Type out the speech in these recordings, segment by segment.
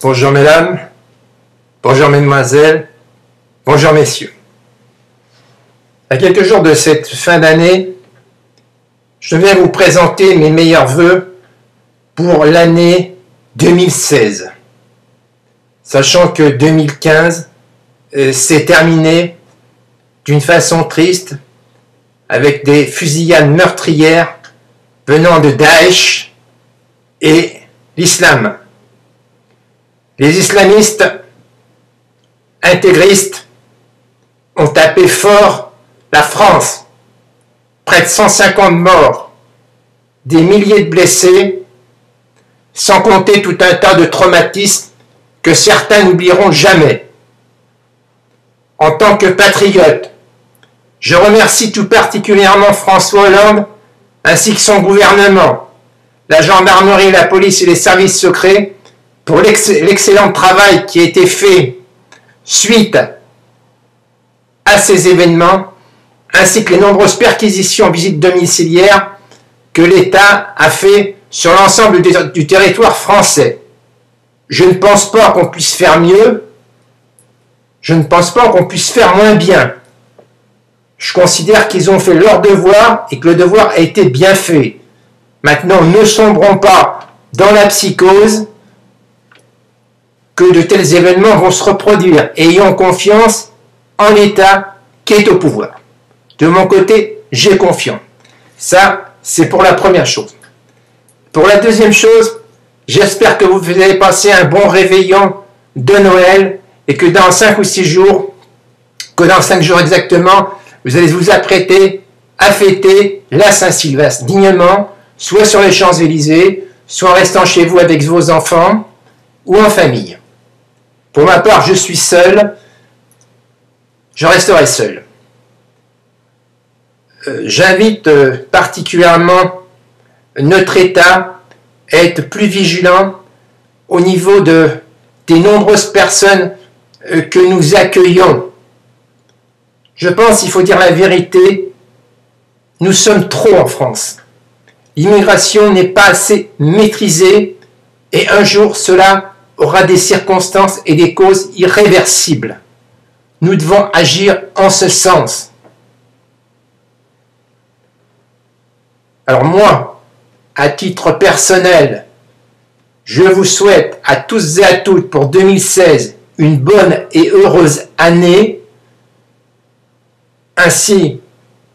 Bonjour mesdames, bonjour mesdemoiselles, bonjour messieurs. À quelques jours de cette fin d'année, je viens vous présenter mes meilleurs vœux pour l'année 2016. Sachant que 2015 s'est terminé d'une façon triste avec des fusillades meurtrières venant de Daesh et l'islam. Les islamistes intégristes ont tapé fort la France. Près de 150 morts, des milliers de blessés, sans compter tout un tas de traumatismes que certains n'oublieront jamais. En tant que patriote, je remercie tout particulièrement François Hollande ainsi que son gouvernement, la gendarmerie, la police et les services secrets pour l'excellent travail qui a été fait suite à ces événements, ainsi que les nombreuses perquisitions, visites domiciliaires que l'État a fait sur l'ensemble du territoire français. Je ne pense pas qu'on puisse faire mieux, je ne pense pas qu'on puisse faire moins bien. Je considère qu'ils ont fait leur devoir et que le devoir a été bien fait. Maintenant, ne sombrons pas dans la psychose que de tels événements vont se reproduire. Ayons confiance en l'État qui est au pouvoir. De mon côté, j'ai confiance. Ça, c'est pour la première chose. Pour la deuxième chose, j'espère que vous avez passé un bon réveillon de Noël et que dans 5 ou 6 jours, que dans 5 jours exactement, vous allez vous apprêter à fêter la Saint-Sylvestre dignement, soit sur les Champs-Élysées, soit en restant chez vous avec vos enfants ou en famille. Pour ma part, je suis seul, je resterai seul. J'invite particulièrement notre État à être plus vigilant au niveau des nombreuses personnes que nous accueillons. Je pense qu'il faut dire la vérité, nous sommes trop en France. L'immigration n'est pas assez maîtrisée et un jour cela aura des circonstances et des causes irréversibles. Nous devons agir en ce sens. Alors moi, à titre personnel, je vous souhaite à tous et à toutes pour 2016 une bonne et heureuse année, ainsi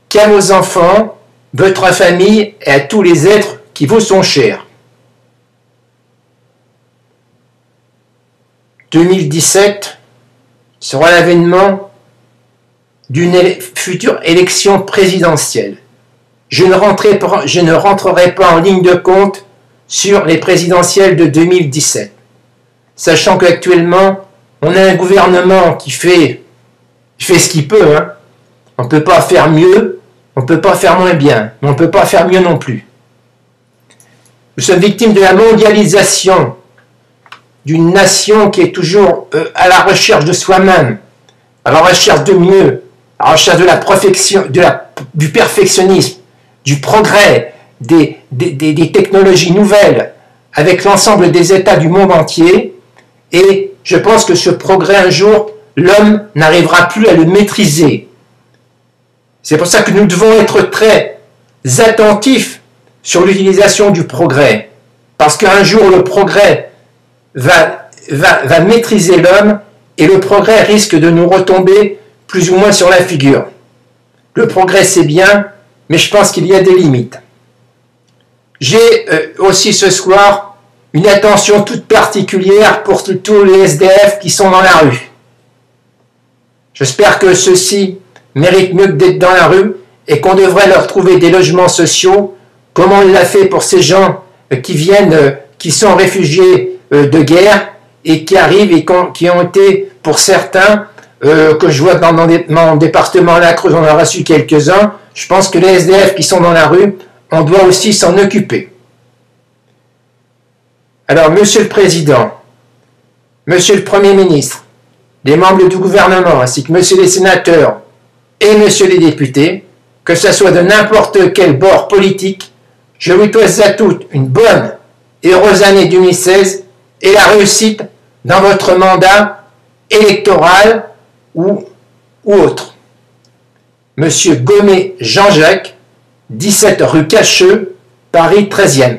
qu'à vos enfants, votre famille et à tous les êtres qui vous sont chers. 2017 sera l'avènement d'une future élection présidentielle. Je ne rentrerai pas en ligne de compte sur les présidentielles de 2017, sachant qu'actuellement, on a un gouvernement qui fait ce qu'il peut. Hein. On ne peut pas faire mieux, on ne peut pas faire moins bien, mais on ne peut pas faire mieux non plus. Nous sommes victimes de la mondialisation d'une nation qui est toujours à la recherche de soi-même, à la recherche de mieux, à la recherche de la perfection, du perfectionnisme, du progrès, des technologies nouvelles avec l'ensemble des États du monde entier. Et je pense que ce progrès, un jour, l'homme n'arrivera plus à le maîtriser. C'est pour ça que nous devons être très attentifs sur l'utilisation du progrès. Parce qu'un jour, le progrès va maîtriser l'homme et le progrès risque de nous retomber plus ou moins sur la figure. Le progrès, c'est bien, mais je pense qu'il y a des limites. J'ai aussi ce soir une attention toute particulière pour tous les SDF qui sont dans la rue. J'espère que ceux-ci méritent mieux que d'être dans la rue et qu'on devrait leur trouver des logements sociaux, comme on l'a fait pour ces gens qui sont réfugiés de guerre et qui arrivent et qui ont été, pour certains, que je vois dans mon département, la Creuse, on en a reçu quelques-uns. Je pense que les SDF qui sont dans la rue, on doit aussi s'en occuper. Alors, Monsieur le Président, Monsieur le Premier ministre, les membres du gouvernement, ainsi que Monsieur les sénateurs et Monsieur les députés, que ce soit de n'importe quel bord politique, je vous souhaite à toutes une bonne et heureuse année 2016 et la réussite dans votre mandat électoral ou autre. Monsieur Gomé Jean-Jacques, 17 rue Cacheux, Paris 13e.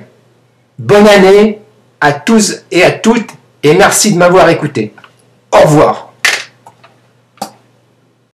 Bonne année à tous et à toutes et merci de m'avoir écouté. Au revoir.